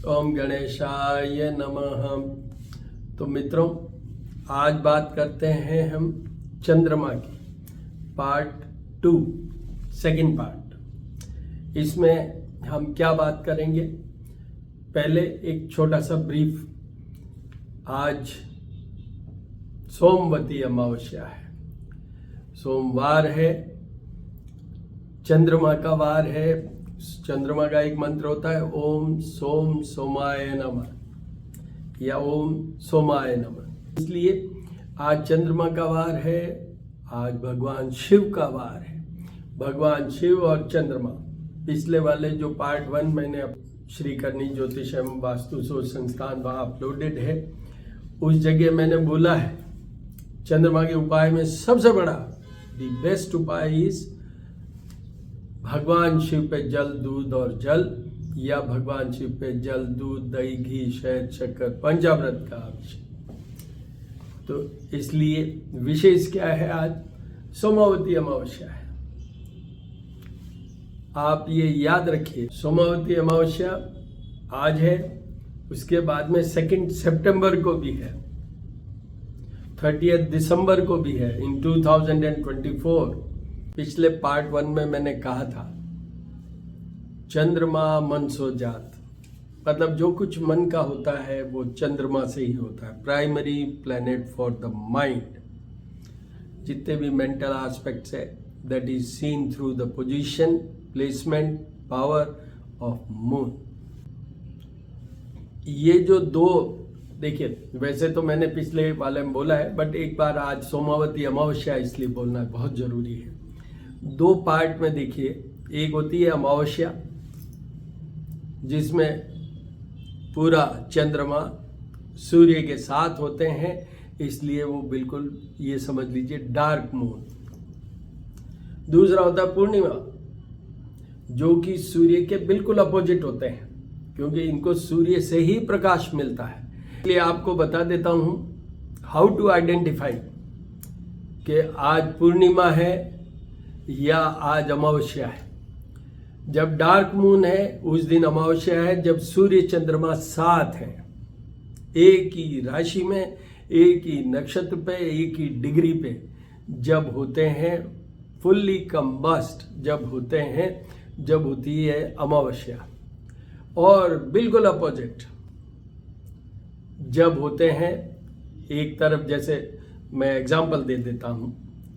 ओम गणेशाय नमः। तो मित्रों, आज बात करते हैं हम चंद्रमा की पार्ट 2, सेकंड पार्ट। इसमें हम क्या बात करेंगे, पहले एक छोटा सा ब्रीफ। आज सोमवती अमावस्या है, सोमवार है, चंद्रमा का वार है। चंद्रमा का एक मंत्र होता है ओम सोम सोमाय नमः या ओम सोमाय नमः। इसलिए आज चंद्रमा का वार है, आज भगवान शिव का वार है। भगवान शिव और चंद्रमा, पिछले वाले जो पार्ट 1 मैंने श्री करनी ज्योतिष एवं वास्तु शोध संस्थान वहाँ अपलोडेड है, उस जगह मैंने बोला है चंद्रमा के उपाय में सबसे बड़ा द बेस्ट उपाय इज भगवान शिव पे जल, दूध और जल, या भगवान शिव पे जल, दूध, दही, घी, शहद, शक्कर, पंचामृत का अभिषेक। तो इसलिए विशेष क्या है, आज सोमवती अमावस्या है। आप ये याद रखिए, सोमवती अमावस्या आज है, उसके बाद में 2 सितंबर को भी है, 30 दिसंबर को भी है इन 2024। पिछले पार्ट 1 में मैंने कहा था चंद्रमा मन सो जात, मतलब जो कुछ मन का होता है वो चंद्रमा से ही होता है। Primary planet for the mind. जितने भी मेंटल एस्पेक्ट्स है that is seen through the position, placement, power of moon. ये जो दो, देखिए वैसे तो मैंने पिछले वाले में बोला है, बट एक बार आज सोमवती अमावस्या इसलिए बोलना बहुत जरूरी है। 2 पार्ट में देखिए, एक होती है अमावस्या जिसमें पूरा चंद्रमा सूर्य के साथ होते हैं, इसलिए वो बिल्कुल ये समझ लीजिए डार्क मून। दूसरा होता है पूर्णिमा, जो कि सूर्य के बिल्कुल अपोजिट होते हैं, क्योंकि इनको सूर्य से ही प्रकाश मिलता है। इसलिए आपको बता देता हूं हाउ टू आइडेंटिफाई कि आज पूर्णिमा है या आज अमावस्या है। जब डार्क मून है उस दिन अमावस्या है, जब सूर्य चंद्रमा साथ हैं, एक ही राशि में, एक ही नक्षत्र पे, एक ही डिग्री पे जब होते हैं, फुल्ली कंबस्ट जब होते हैं, जब होती है अमावस्या। और बिल्कुल अपोजिट जब होते हैं एक तरफ, जैसे मैं एग्जांपल दे देता हूं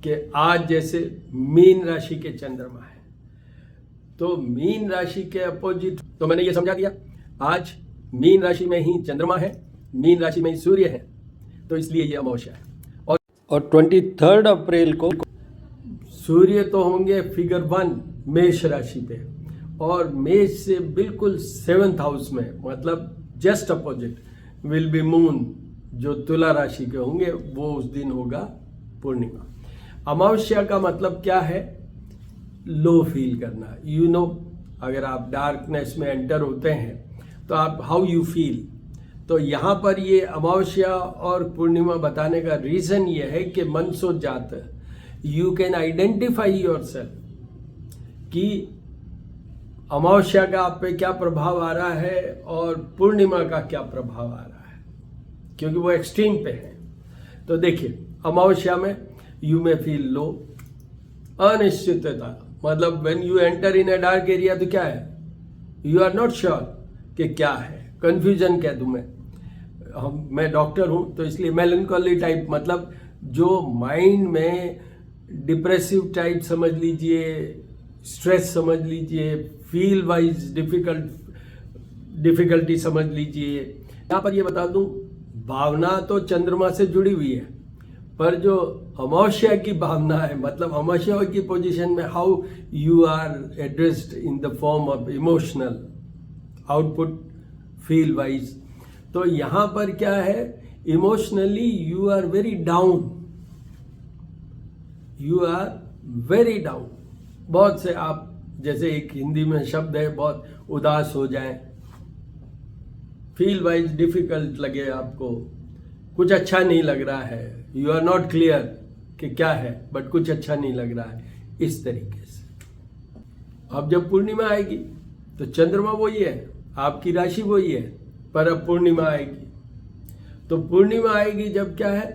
कि आज जैसे मीन राशि के चंद्रमा है, तो मीन राशि के अपोजिट, तो मैंने ये समझा दिया आज मीन राशि में ही चंद्रमा है, मीन राशि में ही सूर्य है, तो इसलिए ये अमावस्या है। और 23 अप्रैल को सूर्य तो होंगे फिगर 1 मेष राशि पे, और मेष से बिल्कुल 7th हाउस में, मतलब just opposite will be moon, जो तुला राशि के होंगे, वो उस दिन होगा पूर्णिमा। अमावस्या का मतलब क्या है, लो फील करना। यू नो, अगर आप डार्कनेस में एंटर होते हैं तो आप हाउ यू फील। तो यहाँ पर ये अमावस्या और पूर्णिमा बताने का रीजन ये है कि मन सो जात, यू कैन आइडेंटिफाई योरसेल्फ कि अमावस्या का आप पे क्या प्रभाव आ रहा है और पूर्णिमा का क्या प्रभाव आ रहा है, क्योंकि वो एक्सट्रीम पे है। तो देखिए, अमावस्या में यू मे फील लो, अनिश्चितता, मतलब when you enter in a dark area तो क्या है, यू आर नॉट श्योर कि क्या है, कंफ्यूजन कह दूं मैं डॉक्टर हूं तो इसलिए मेलनकॉली टाइप, मतलब जो माइंड में डिप्रेसिव टाइप समझ लीजिए, स्ट्रेस समझ लीजिए, फील वाइज डिफिकल्टी समझ लीजिए। यहाँ पर ये बता दूं, भावना तो चंद्रमा से जुड़ी हुई है, पर जो अमावस्या की भावना है, मतलब अमावस्या की पोजीशन में how you are addressed in the form of emotional output, feel wise. तो यहाँ पर क्या है, emotionally you are very down, you are very down. बहुत से आप, जैसे एक हिंदी में शब्द है, बहुत उदास हो जाए, फील वाइज डिफिकल्ट लगे आपको, कुछ अच्छा नहीं लग रहा है, यू आर नॉट क्लियर कि क्या है, बट कुछ अच्छा नहीं लग रहा है, इस तरीके से। अब जब पूर्णिमा आएगी तो चंद्रमा वही है, आपकी राशि वही है, पर अब पूर्णिमा आएगी। तो पूर्णिमा आएगी जब क्या है,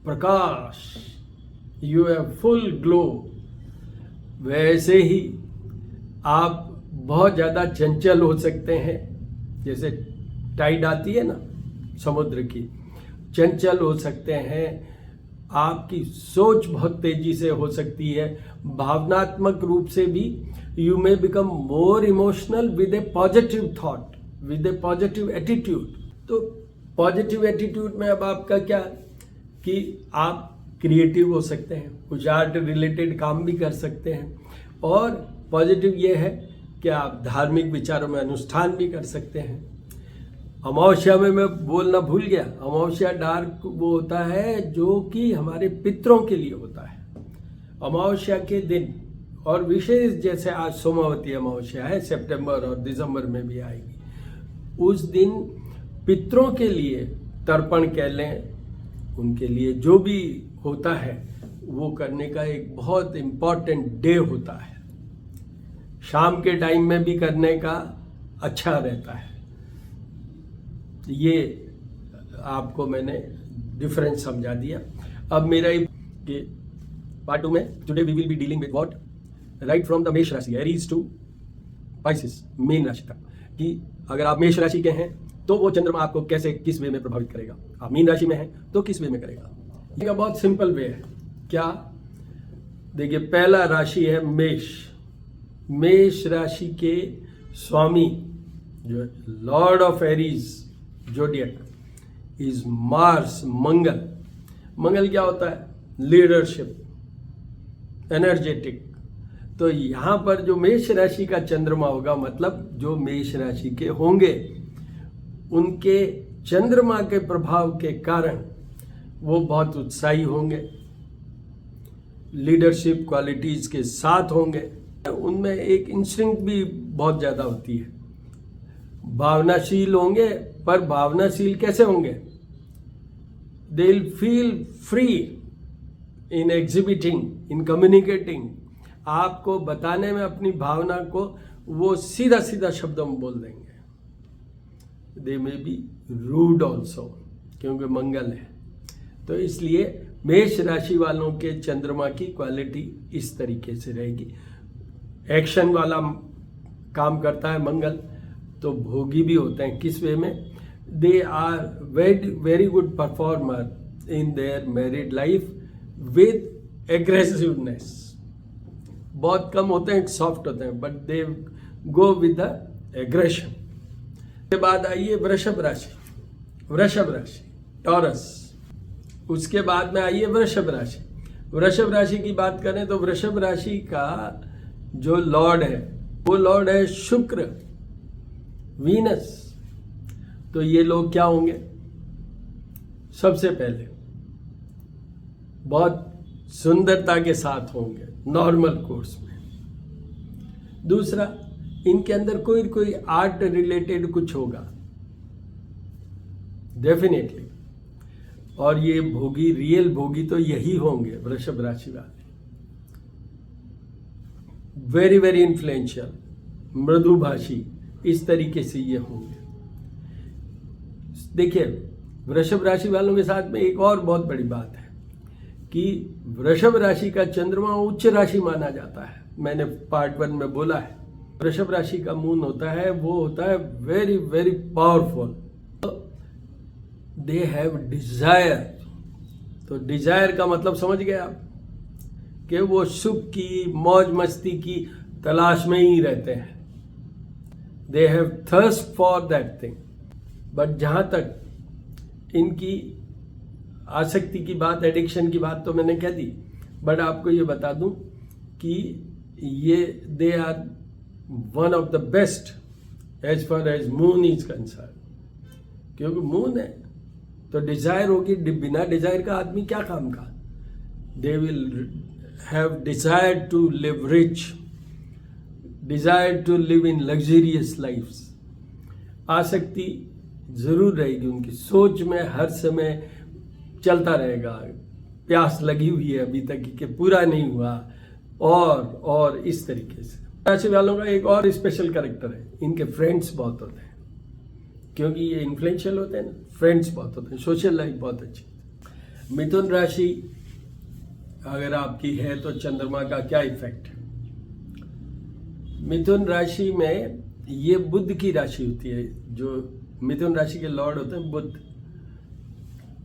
प्रकाश, यू हैव फुल ग्लो। वैसे ही आप बहुत ज़्यादा चंचल हो सकते हैं, जैसे टाइड आती है ना समुद्र की, चंचल हो सकते हैं। आपकी सोच बहुत तेजी से हो सकती है, भावनात्मक रूप से भी you may become more emotional with A positive thought, with A positive attitude. तो पॉजिटिव एटीट्यूड में अब आपका क्या कि आप क्रिएटिव हो सकते हैं, कुछ आर्ट रिलेटेड काम भी कर सकते हैं। और पॉजिटिव ये है कि आप धार्मिक विचारों में अनुष्ठान भी कर सकते हैं। अमावस्या में मैं बोलना भूल गया, अमावस्या डार्क वो होता है जो कि हमारे पितरों के लिए होता है। अमावस्या के दिन, और विशेष जैसे आज सोमावती अमावस्या है, सितंबर और दिसंबर में भी आएगी, उस दिन पितरों के लिए तर्पण कह लें, उनके लिए जो भी होता है वो करने का एक बहुत इम्पॉर्टेंट डे होता है। शाम के टाइम में भी करने का अच्छा रहता है। ये आपको मैंने डिफरेंस समझा दिया। अब मेरा ये पार्ट 2 में today we will be dealing with what, right from the मेष राशि, एरीज टू पाइसेस, मीन राशि तक, कि अगर आप मेष राशि के हैं तो वो चंद्रमा आपको कैसे, किस वे में प्रभावित करेगा, आप मीन राशि में हैं तो किस वे में करेगा। ये बहुत सिंपल वे है। क्या, देखिए, पहला राशि है मेष। मेष राशि के स्वामी जो lord of Aries zodiac is Mars, Mangal. Mangal क्या होता है, लीडरशिप, एनर्जेटिक। तो यहां पर जो मेष राशि का चंद्रमा होगा, मतलब जो मेष राशि के होंगे, उनके चंद्रमा के प्रभाव के कारण वो बहुत उत्साही होंगे, लीडरशिप क्वालिटीज के साथ होंगे। उनमें एक इंस्टिंक्ट भी बहुत ज्यादा होती है, भावनाशील होंगे। पर भावनाशील कैसे होंगे, they will feel free in exhibiting, in communicating. आपको बताने में अपनी भावना को वो सीधा सीधा शब्दों में बोल देंगे। दे मे बी रूड ऑल्सो, क्योंकि मंगल है। तो इसलिए मेष राशि वालों के चंद्रमा की क्वालिटी इस तरीके से रहेगी। एक्शन वाला काम करता है मंगल, तो भोगी भी होते हैं। किस वे में, they are very good performer in their married life with aggressiveness. बहुत कम होते हैं, सॉफ्ट होते हैं, but they go with the aggression. के बाद आइए वृषभ राशि, वृषभ राशि टॉरस। उसके बाद में आइए वृषभ राशि। वृषभ राशि की बात करें तो वृषभ राशि का जो लॉर्ड है वो लॉर्ड है शुक्र, वीनस। तो ये लोग क्या होंगे, सबसे पहले बहुत सुंदरता के साथ होंगे नॉर्मल कोर्स में। दूसरा, इनके अंदर कोई आर्ट रिलेटेड कुछ होगा डेफिनेटली। और ये भोगी, रियल भोगी तो यही होंगे वृषभ राशि वाले। वेरी वेरी इन्फ्लुएंशियल, मृदुभाषी, इस तरीके से ये होंगे। देखिए, वृषभ राशि वालों के साथ में एक और बहुत बड़ी बात है कि वृषभ राशि का चंद्रमा उच्च राशि माना जाता है। मैंने पार्ट 1 में बोला है, वृषभ राशि का मून होता है, वो होता है very very powerful. They have Dzire. तो डिजायर का मतलब समझ गए आप, कि वो सुख की, मौज मस्ती की तलाश में ही रहते हैं। They have thirst for that thing. But जहां तक इनकी आसक्ति की बात, एडिक्शन की बात तो मैंने कह दी, बट आपको ये बता दूं कि ये they are one of the best as far as moon is concern. क्योंकि मून है तो डिजायर होगी, बिना डिजायर का आदमी क्या काम का। They will have desire to live rich, desire to live in luxurious lifes. आसक्ति जरूर रहेगी उनकी सोच में, हर समय चलता रहेगा, प्यास लगी हुई है अभी तक कि पूरा नहीं हुआ, और इस तरीके से। राशि वालों का एक और स्पेशल कैरेक्टर है, इनके फ्रेंड्स बहुत होते हैं, क्योंकि ये इन्फ्लुएंशियल होते हैं ना, फ्रेंड्स बहुत होते हैं, सोशल लाइफ बहुत अच्छी। मिथुन राशि अगर आपकी है तो चंद्रमा का क्या इफेक्ट है? मिथुन राशि में ये बुध की राशि होती है, जो मिथुन राशि के लॉर्ड होते हैं बुध।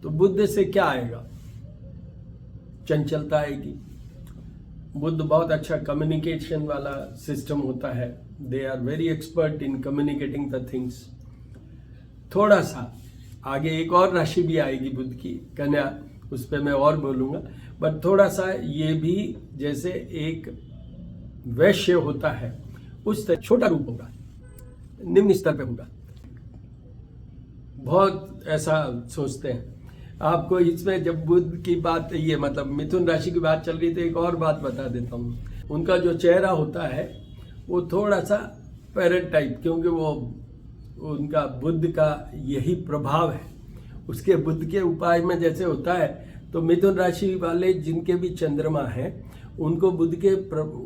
तो बुध से क्या आएगा? चंचलता आएगी। बुध बहुत अच्छा कम्युनिकेशन वाला सिस्टम होता है, they are very expert in communicating the things. थोड़ा सा आगे एक और राशि भी आएगी बुध की, कन्या, उस पर मैं और बोलूंगा, बट थोड़ा सा ये भी जैसे एक वैश्य होता है उस तरह छोटा रूप होगा, निम्न स्तर पे होगा। बहुत ऐसा सोचते हैं। आपको इसमें जब बुध की बात, ये मतलब मिथुन राशि की बात चल रही थी, एक और बात बता देता हूँ। उनका जो चेहरा होता है वो थोड़ा सा पैरेट टाइप, क्योंकि वो उनका बुध का यही प्रभाव है। उसके बुध के उपाय में जैसे होता है, तो मिथुन राशि वाले जिनके भी चंद्रमा हैं उनको बुध के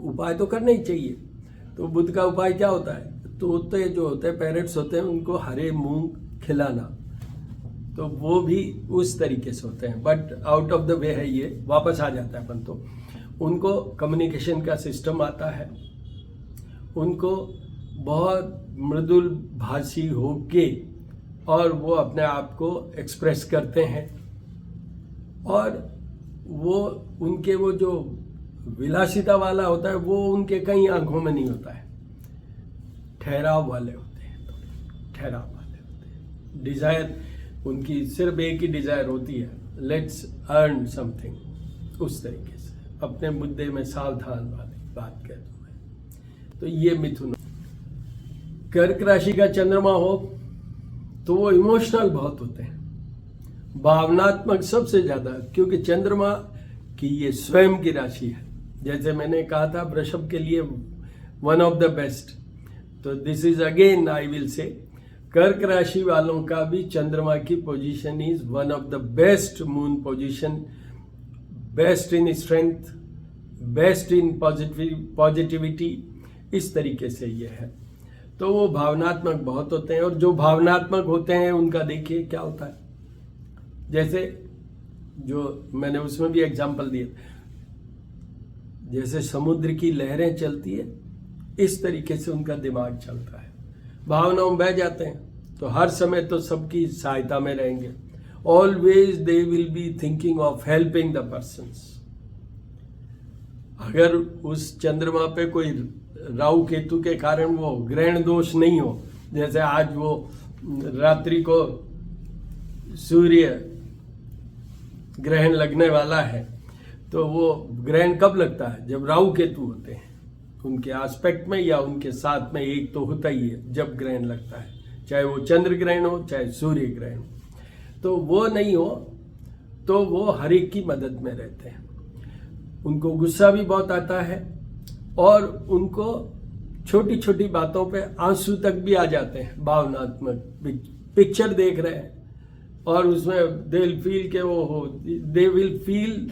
उपाय तो करने ही चाहिए। तो बुध का उपाय क्या होता है? तोते जो होते हैं, पैरेट्स होते हैं, उनको हरे मूंग खिलाना। तो वो भी उस तरीके से होते हैं, but out of the way है, ये वापस आ जाता है अपन। तो उनको कम्युनिकेशन का सिस्टम आता है, उनको बहुत मृदुल भाषी होके और वो अपने आप को एक्सप्रेस करते हैं, और वो उनके वो जो विलासिता वाला होता है वो उनके कहीं आंखों में नहीं होता है। ठहराव वाले होते हैं, ठहराव वाले होते हैं। डिजायर उनकी सिर्फ एक ही डिजायर होती है, लेट्स अर्न समथिंग। उस तरीके से अपने मुद्दे में सावधान वाली बात कहते हुए। तो ये मिथुन। कर्क राशि का चंद्रमा हो तो वो इमोशनल बहुत होते हैं, भावनात्मक सबसे ज्यादा, क्योंकि चंद्रमा की ये स्वयं की राशि है। जैसे मैंने कहा था वृषभ के लिए वन ऑफ द बेस्ट, तो this is again I will say कर्क राशि वालों का भी चंद्रमा की position is one of the best moon position, best in strength, best in positivity. इस तरीके से ये है। तो वो भावनात्मक बहुत होते हैं, और जो भावनात्मक होते हैं उनका देखिए क्या होता है। जैसे जो मैंने उसमें भी एग्जांपल दिया, जैसे समुद्र की लहरें चलती है, इस तरीके से उनका दिमाग चलता है। भावनाओं में बह जाते हैं, तो हर समय तो सबकी सहायता में रहेंगे। Always they will be thinking of helping the persons. अगर उस चंद्रमा पे कोई राहु केतु के कारण वो ग्रहण दोष नहीं हो, जैसे आज वो रात्रि को सूर्य ग्रहण लगने वाला है, तो वो ग्रहण कब लगता है? जब राहु केतु होते हैं उनके एस्पेक्ट में या उनके साथ में, एक तो होता ही है जब ग्रहण लगता है, चाहे वो चंद्र ग्रहण हो चाहे सूर्य ग्रहण हो। तो वो नहीं हो तो वो हर एक की मदद में रहते हैं। उनको गुस्सा भी बहुत आता है, और उनको छोटी छोटी बातों पे आंसू तक भी आ जाते हैं। भावनात्मक पिक्चर देख रहे हैं और उसमें दे विल फील के वो हो, they will feel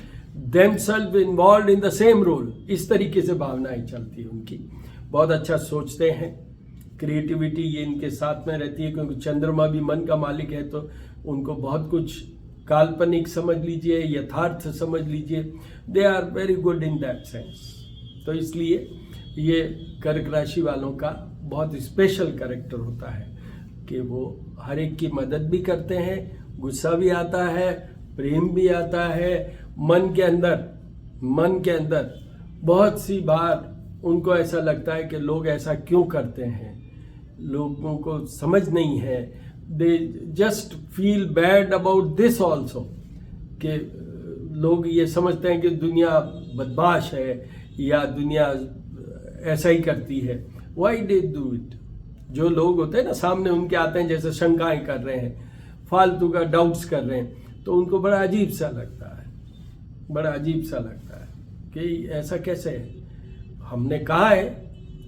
themselves involved in the same role। इस तरीके से भावनाएं चलती है उनकी। बहुत अच्छा सोचते हैं, क्रिएटिविटी ये इनके साथ में रहती है, क्योंकि चंद्रमा भी मन का मालिक है। तो उनको बहुत कुछ काल्पनिक समझ लीजिए, यथार्थ समझ लीजिए, they are very good in that sense. तो इसलिए ये कर्क राशि वालों का बहुत स्पेशल कैरेक्टर होता है कि वो हर एक की मदद भी करते हैं, गुस्सा भी आता है, प्रेम भी आता है। मन के अंदर बहुत सी बार उनको ऐसा लगता है कि लोग ऐसा क्यों करते हैं, लोगों को समझ नहीं है। They just feel bad about this also, कि लोग ये समझते हैं कि दुनिया बदमाश है या दुनिया ऐसा ही करती है। Why they do it? जो लोग होते हैं ना सामने उनके आते हैं, जैसे शंकाएं कर रहे हैं, फालतू का डाउट्स कर रहे हैं, तो उनको बड़ा अजीब सा लगता है, बड़ा अजीब सा लगता है कि ऐसा कैसे है। हमने कहा है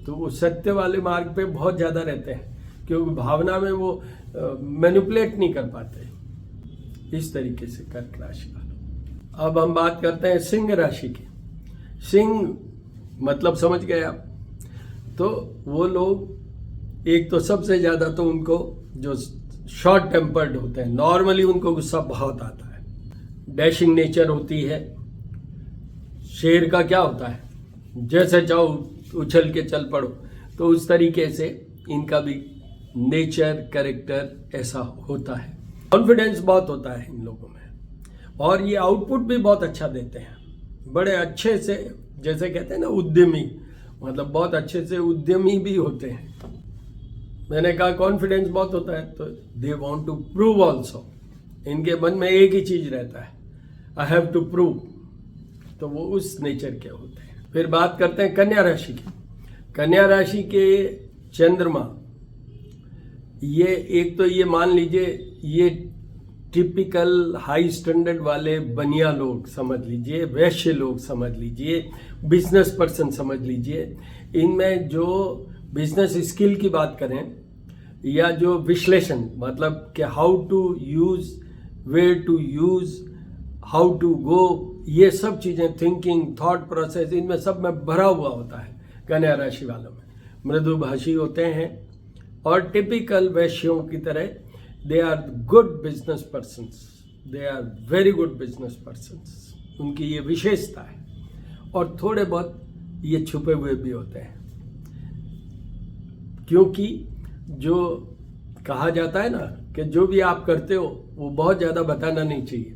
तो वो सत्य वाले मार्ग पे बहुत ज़्यादा रहते हैं, क्योंकि भावना में वो मैनिपुलेट नहीं कर पाते। इस तरीके से कर्क राशि वालों। अब हम बात करते हैं सिंह राशि की। सिंह मतलब समझ गए आप, तो वो लोग एक तो सबसे ज़्यादा तो उनको जो शॉर्ट टेम्पर्ड होते हैं, नॉर्मली उनको गुस्सा बहुत आता है, डैशिंग नेचर होती है। शेर का क्या होता है, जैसे चाहो उछल के चल पड़ो, तो उस तरीके से इनका भी नेचर कैरेक्टर ऐसा होता है। कॉन्फिडेंस बहुत होता है इन लोगों में और ये आउटपुट भी बहुत अच्छा देते हैं, बड़े अच्छे से, जैसे कहते हैं ना उद्यमी, मतलब बहुत अच्छे से उद्यमी भी होते हैं। मैंने कहा कॉन्फिडेंस बहुत होता है, तो they want to prove also. इनके मन में एक ही चीज रहता है, आई हैव टू प्रूव, तो वो उस नेचर के होते हैं। फिर बात करते हैं कन्या राशि की। कन्या राशि के चंद्रमा, ये एक तो ये मान लीजिए ये टिपिकल हाई स्टैंडर्ड वाले बनिया लोग समझ लीजिए, वैश्य लोग समझ लीजिए, बिजनेस पर्सन समझ लीजिए। इनमें जो बिजनेस स्किल की बात करें या जो विश्लेषण, मतलब कि how to use, where to use, how to go, ये सब चीज़ें, थिंकिंग, थॉट प्रोसेस, इनमें सब में भरा हुआ होता है कन्या राशि वालों में। मृदुभाषी होते हैं और टिपिकल वैश्यों की तरह they are good business persons, they are very good business persons, उनकी ये विशेषता है। और थोड़े बहुत ये छुपे हुए भी होते हैं, क्योंकि जो कहा जाता है ना कि जो भी आप करते हो वो बहुत ज़्यादा बताना नहीं चाहिए,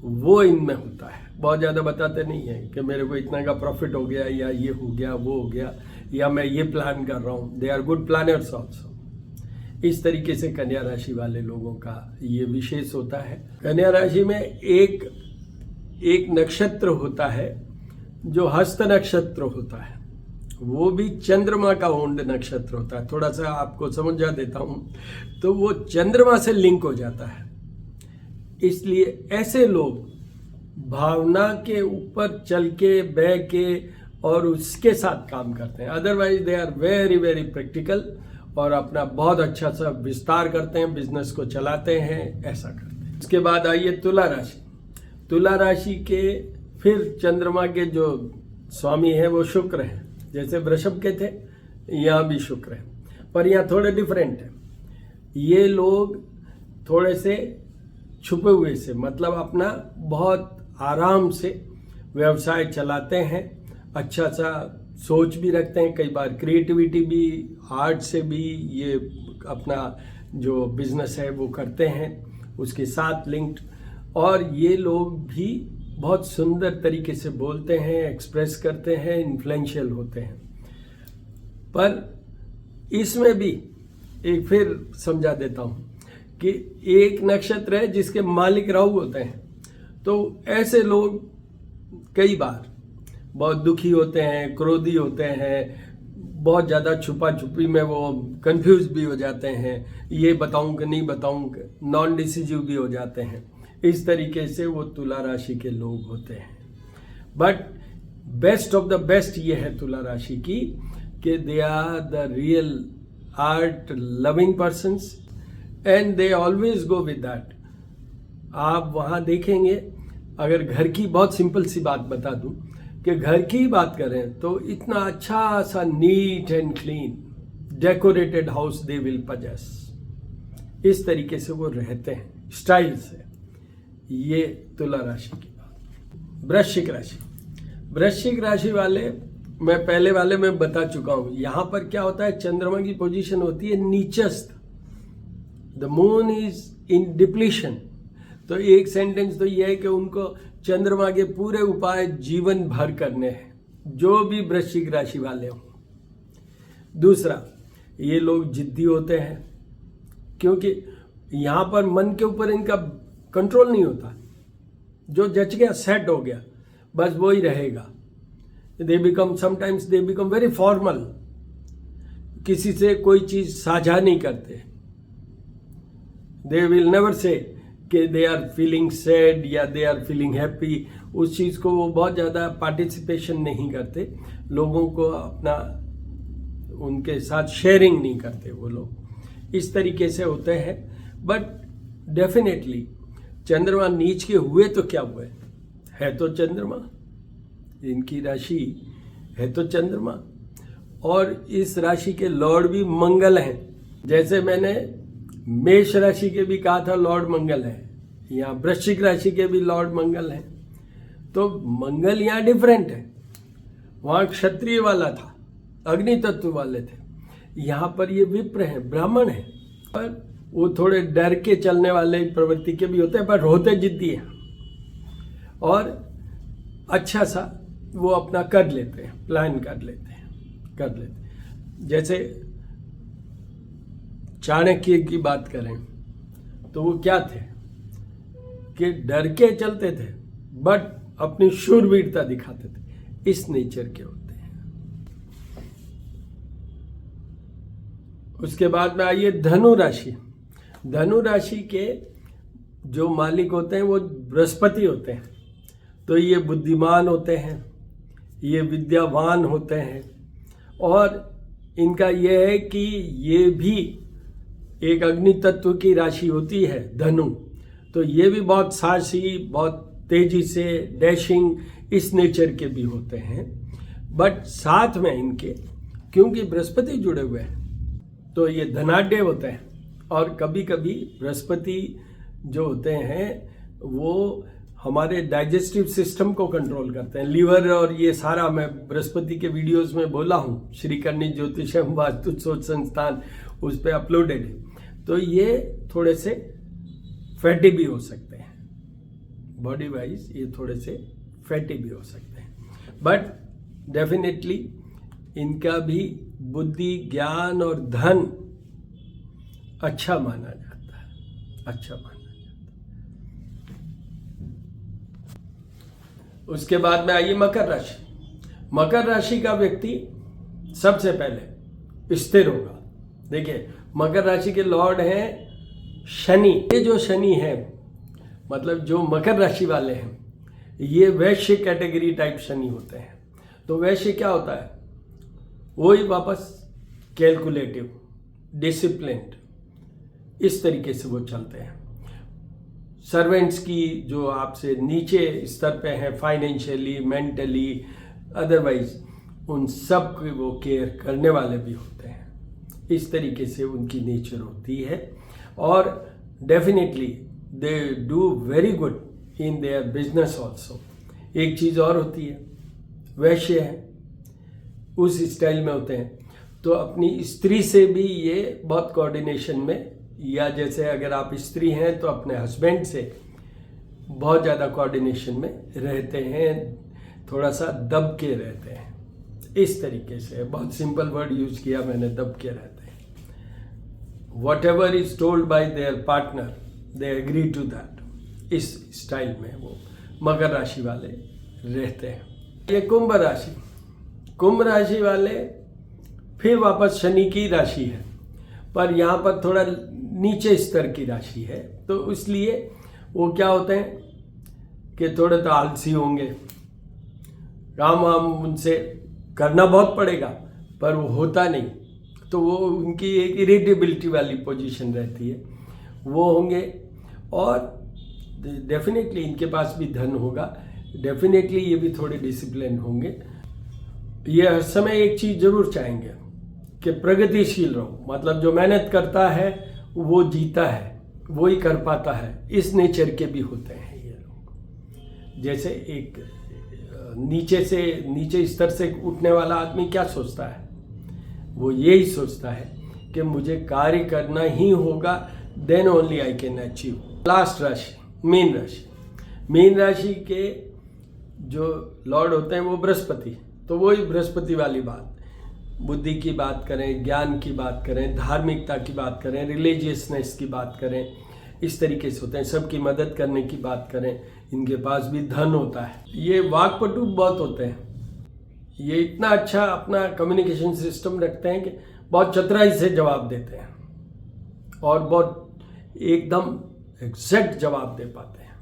वो इनमें होता है। बहुत ज़्यादा बताते नहीं है कि मेरे को इतना का प्रॉफिट हो गया, या ये हो गया, वो हो गया, या मैं ये प्लान कर रहा हूँ। They are good planners also. इस तरीके से कन्या राशि वाले लोगों का ये विशेष होता है। कन्या राशि में एक नक्षत्र होता है जो हस्त नक्षत्र होता है, वो भी चंद्रमा का ओन्ड नक्षत्र होता है। थोड़ा सा आपको समझा देता हूं, तो वो चंद्रमा से लिंक हो जाता है। इसलिए ऐसे लोग भावना के ऊपर चल के, बह के और उसके साथ काम करते हैं। Otherwise they are very very practical और अपना बहुत अच्छा सा विस्तार करते हैं, बिजनेस को चलाते हैं, ऐसा करते हैं। इसके बाद आइए तुला राशि। तुला राशि के फिर चंद्रमा के जो स्वामी हैं वो शुक्र हैं, जैसे वृषभ के थे, यहाँ भी शुक्र है, पर यहाँ थोड़े डिफरेंट है। ये लोग थोड़े से छुपे हुए से, मतलब अपना बहुत आराम से व्यवसाय चलाते हैं, अच्छा सा सोच भी रखते हैं, कई बार क्रिएटिविटी भी, आर्ट से भी ये अपना जो बिजनेस है वो करते हैं, उसके साथ लिंक्ड। और ये लोग भी बहुत सुंदर तरीके से बोलते हैं, एक्सप्रेस करते हैं, इन्फ्लुएंशियल होते हैं। पर इसमें भी एक फिर समझा देता हूं कि एक नक्षत्र है जिसके मालिक राहु होते हैं, तो ऐसे लोग कई बार बहुत दुखी होते हैं, क्रोधी होते हैं, बहुत ज़्यादा छुपा छुपी में वो कंफ्यूज भी हो जाते हैं, ये बताऊं कि नहीं बताऊं, नॉन डिसिजिव भी हो जाते हैं। इस तरीके से वो तुला राशि के लोग होते हैं। But best of the best ये है तुला राशि की कि they are the real art loving persons and they always go with that. आप वहाँ देखेंगे, अगर घर की बहुत सिंपल सी बात बता दूं कि घर की बात करें तो इतना अच्छा सा neat and clean decorated house they will possess. इस तरीके से वो रहते हैं स्टाइल से। ये तुला राशि की बात। वृश्चिक राशि, वृश्चिक राशि वाले मैं पहले वाले में बता चुका हूं। यहां पर क्या होता है, चंद्रमा की पोजीशन होती है नीचस्थ, the moon is in depletion. तो एक सेंटेंस तो यह है कि उनको चंद्रमा के पूरे उपाय जीवन भर करने हैं, जो भी वृश्चिक राशि वाले हों। दूसरा, ये लोग जिद्दी होते हैं, क्योंकि यहां पर मन के ऊपर इनका कंट्रोल नहीं होता। जो जच गया, सेट हो गया, बस वो ही रहेगा। They become sometimes they become very formal, किसी से कोई चीज साझा नहीं करते। दे विल नेवर से कि दे आर फीलिंग सैड या दे आर फीलिंग हैप्पी। उस चीज को वो बहुत ज्यादा पार्टिसिपेशन नहीं करते, लोगों को अपना उनके साथ शेयरिंग नहीं करते वो लोग। इस तरीके से होते हैं। बट डेफिनेटली चंद्रमा नीच के हुए तो क्या हुए, है तो चंद्रमा, इनकी राशि है तो चंद्रमा। और इस राशि के लॉर्ड भी मंगल हैं। जैसे मैंने मेष राशि के भी कहा था लॉर्ड मंगल है, यहाँ वृश्चिक राशि के भी लॉर्ड मंगल हैं। तो मंगल यहाँ डिफरेंट है, वहाँ क्षत्रिय वाला था, अग्नि तत्व वाले थे, यहाँ पर ये विप्र हैं, ब्राह्मण हैं। पर वो थोड़े डर के चलने वाले प्रवृत्ति के भी होते हैं, पर होते जिद्दी हैं और अच्छा सा वो अपना कर लेते हैं, प्लान कर लेते हैं। जैसे चाणक्य की बात करें तो वो क्या थे कि डर के चलते थे बट अपनी शूरवीरता दिखाते थे, इस नेचर के होते हैं। उसके बाद में आइए धनु राशि। धनु राशि के जो मालिक होते हैं वो बृहस्पति होते हैं। तो ये बुद्धिमान होते हैं, ये विद्यावान होते हैं और इनका ये है कि ये भी एक अग्नि तत्व की राशि होती है धनु। तो ये भी बहुत साहसी, बहुत तेजी से डैशिंग इस नेचर के भी होते हैं। बट साथ में इनके क्योंकि बृहस्पति जुड़े हुए हैं तो ये धनाढ्य होते हैं। और कभी कभी बृहस्पति जो होते हैं वो हमारे डाइजेस्टिव सिस्टम को कंट्रोल करते हैं, लीवर और ये सारा। मैं बृहस्पति के वीडियोस में बोला हूँ, श्री करणी ज्योतिषम वास्तु शोध संस्थान उस पर अपलोडेड है। तो ये थोड़े से फैटी भी हो सकते हैं, बॉडी वाइज ये थोड़े से फैटी भी हो सकते हैं। बट डेफिनेटली इनका भी बुद्धि, ज्ञान और धन अच्छा माना जाता है, अच्छा माना जाता है। उसके बाद में आइए मकर राशि। मकर राशि का व्यक्ति सबसे पहले स्थिर होगा। देखिए मकर राशि के लॉर्ड हैं शनि। ये जो शनि है मतलब जो मकर राशि वाले हैं ये वैश्य कैटेगरी टाइप शनि होते हैं। तो वैश्य क्या होता है, वही वापस कैलकुलेटिव, डिसिप्लिन्ड, इस तरीके से वो चलते हैं। सर्वेंट्स की जो आपसे नीचे स्तर पे हैं फाइनेंशियली, मेंटली, अदरवाइज उन सब की वो केयर करने वाले भी होते हैं। इस तरीके से उनकी नेचर होती है और definitely they do very good in their business also. एक चीज़ और होती है, वैश्य हैं उस स्टाइल में होते हैं तो अपनी स्त्री से भी ये बहुत कोऑर्डिनेशन में, या जैसे अगर आप स्त्री हैं तो अपने हस्बैंड से बहुत ज़्यादा कोऑर्डिनेशन में रहते हैं, थोड़ा सा दब के रहते हैं। इस तरीके से बहुत सिंपल वर्ड यूज किया मैंने, दब के रहते हैं। Whatever is told by their partner they agree to that. इस स्टाइल में वो मकर राशि वाले रहते हैं। ये कुंभ राशि। कुंभ राशि वाले फिर वापस शनि की राशि है, पर यहाँ पर थोड़ा नीचे स्तर की राशि है। तो इसलिए वो क्या होते हैं कि थोड़े तो आलसी होंगे, काम वाम उनसे करना बहुत पड़ेगा पर वो होता नहीं। तो वो उनकी एक इरिटेबिलिटी वाली पोजीशन रहती है, वो होंगे। और डेफिनेटली इनके पास भी धन होगा, डेफिनेटली ये भी थोड़े डिसिप्लिन होंगे। ये हर समय एक चीज़ जरूर चाहेंगे कि प्रगतिशील रहो, मतलब जो मेहनत करता है वो जीता है, वो ही कर पाता है। इस नेचर के भी होते हैं ये लोग। जैसे एक नीचे स्तर से उठने वाला आदमी क्या सोचता है, वो यही सोचता है कि मुझे कार्य करना ही होगा, then only I can achieve. Last राशि मीन राशि। मीन राशि के जो लॉर्ड होते हैं वो बृहस्पति। तो वही बृहस्पति वाली बात, बुद्धि की बात करें, ज्ञान की बात करें, धार्मिकता की बात करें, रिलीजियसनेस की बात करें, इस तरीके से होते हैं। सबकी मदद करने की बात करें, इनके पास भी धन होता है। ये वाकपटु बहुत होते हैं, ये इतना अच्छा अपना कम्युनिकेशन सिस्टम रखते हैं कि बहुत चतुराई से जवाब देते हैं और बहुत एकदम एग्जैक्ट जवाब दे पाते हैं।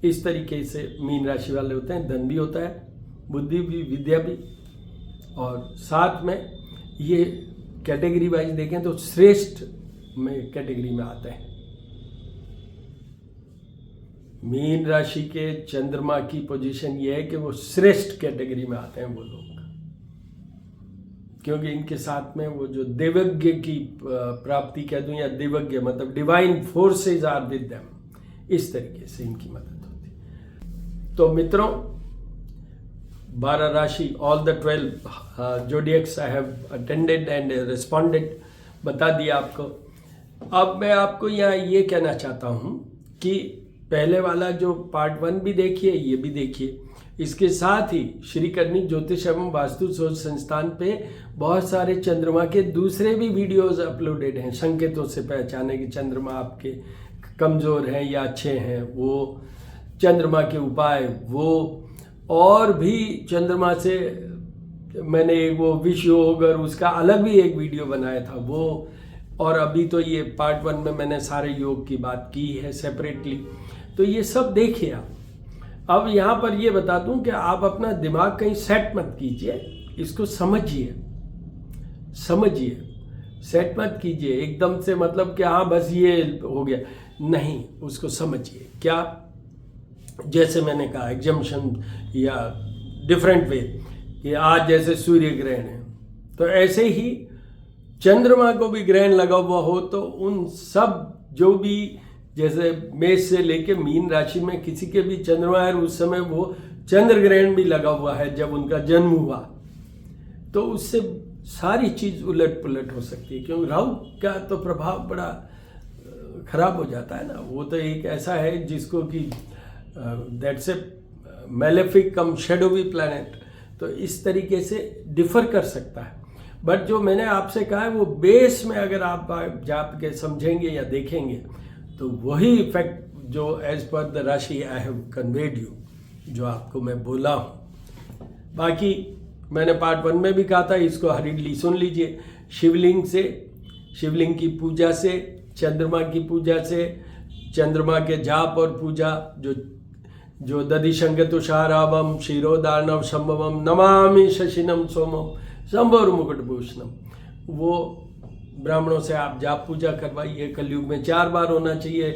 इस तरीके से मीन राशि वाले होते हैं। धन भी होता है, बुद्धि भी, विद्या भी, और साथ में ये कैटेगरी वाइज देखें तो श्रेष्ठ में कैटेगरी में आते हैं। मीन राशि के चंद्रमा की पोजीशन ये है कि वो श्रेष्ठ कैटेगरी में आते हैं वो लोग। क्योंकि इनके साथ में वो जो देवज्ञ की प्राप्ति कह दूं या देवज्ञ मतलब divine forces are with them, इस तरीके से इनकी मदद होती है। तो मित्रों 12 राशि, all the 12 जोडियक्स I have attended and responded, बता दिया आपको। अब मैं आपको यहाँ ये कहना चाहता हूँ कि पहले वाला जो पार्ट 1 भी देखिए, ये भी देखिए। इसके साथ ही श्री करनी ज्योतिष एवं वास्तु शोध संस्थान पे बहुत सारे चंद्रमा के दूसरे भी वीडियोस अपलोडेड हैं। संकेतों से पहचाने कि चंद्रमा आपके कमज़ोर हैं या अच्छे हैं, वो चंद्रमा के उपाय, वो और भी चंद्रमा से मैंने एक वो विश्व योग और उसका अलग भी एक वीडियो बनाया था वो, और अभी तो ये पार्ट 1 में मैंने सारे योग की बात की है सेपरेटली। तो ये सब देखिए आप। अब यहाँ पर ये बता दूं कि आप अपना दिमाग कहीं सेट मत कीजिए, इसको समझिए, सेट मत कीजिए एकदम से, मतलब कि हाँ बस ये हो गया, नहीं, उसको समझिए। क्या, जैसे मैंने कहा एग्जम्पशन या डिफरेंट वे, कि आज जैसे सूर्य ग्रहण है तो ऐसे ही चंद्रमा को भी ग्रहण लगा हुआ हो तो उन सब जो भी, जैसे मेष से लेके मीन राशि में किसी के भी चंद्रमा है उस समय वो चंद्र ग्रहण भी लगा हुआ है जब उनका जन्म हुआ, तो उससे सारी चीज उलट पुलट हो सकती है। क्योंकि राहु का तो प्रभाव बड़ा खराब हो जाता है ना, वो तो एक ऐसा है जिसको कि that's a malefic cum shadowy planet, तो इस तरीके से डिफर कर सकता है। बट जो मैंने आपसे कहा है वो बेस में अगर आप जाप के समझेंगे या देखेंगे तो वही इफेक्ट जो एज पर द राशि आई हैव कन्वेड यू, जो आपको मैं बोला हूँ। बाकी मैंने पार्ट 1 में भी कहा था, इसको हरीडली सुन लीजिए। शिवलिंग से, शिवलिंग की पूजा से, चंद्रमा की पूजा से, चंद्रमा के जाप और पूजा, जो दधिशंक तुषारावम क्षीरोदार्णव संभवम नमामि शशिनम सोमम संभोर मुकुटभूषणम, वो ब्राह्मणों से आप जाप पूजा करवाइए। कलयुग में 4 बार होना चाहिए,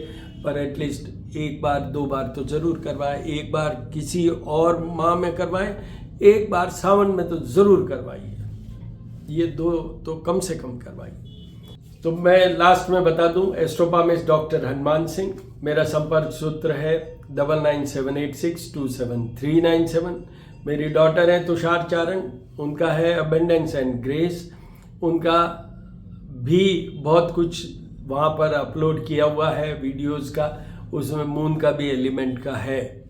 पर एटलीस्ट 1 बार 2 बार तो जरूर करवाएं। 1 बार किसी और माह में करवाएं, 1 बार सावन में तो जरूर करवाइए, ये 2 तो कम से कम करवाइए। तो मैं लास्ट में बता दूं, एस्ट्रोपामिस्ट डॉक्टर हनुमान सिंह, मेरा संपर्क सूत्र है 9978627397। मेरी डॉटर है तुषार चारण, उनका है अबेंडेंस एंड ग्रेस, उनका भी बहुत कुछ वहाँ पर अपलोड किया हुआ है वीडियोस का, उसमें मून का भी एलिमेंट का है,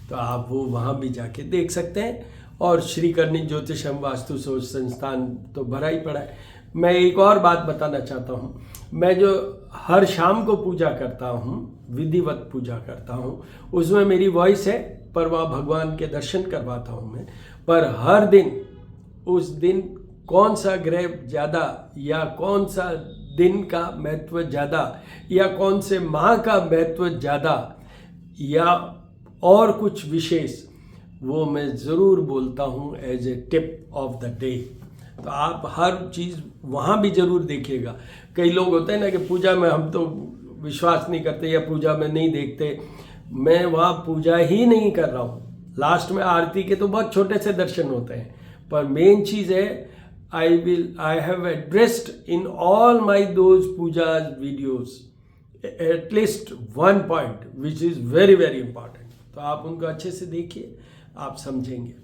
तो आप वो वहाँ भी जाके देख सकते हैं। और श्री करनी ज्योतिष एवं वास्तु शोध संस्थान तो भरा ही पड़ा है। मैं एक और बात बताना चाहता हूँ, मैं जो हर शाम को पूजा करता हूँ, विधिवत पूजा करता हूँ, उसमें मेरी वॉइस है, पर वहाँ भगवान के दर्शन करवाता हूँ मैं। पर हर दिन, उस दिन कौन सा ग्रह ज़्यादा या कौन सा दिन का महत्व ज़्यादा या कौन से माह का महत्व ज़्यादा या और कुछ विशेष, वो मैं ज़रूर बोलता हूँ as a tip of the day. तो आप हर चीज़ वहाँ भी ज़रूर देखिएगा। कई लोग होते हैं ना कि पूजा में हम तो विश्वास नहीं करते या पूजा में नहीं देखते, मैं वहाँ पूजा ही नहीं कर रहा हूँ। लास्ट में आरती के तो बहुत छोटे से दर्शन होते हैं, पर मेन चीज़ है I have addressed in all my those pujas videos at least one point which is very very important. तो आप उनको अच्छे से देखिए, आप समझेंगे।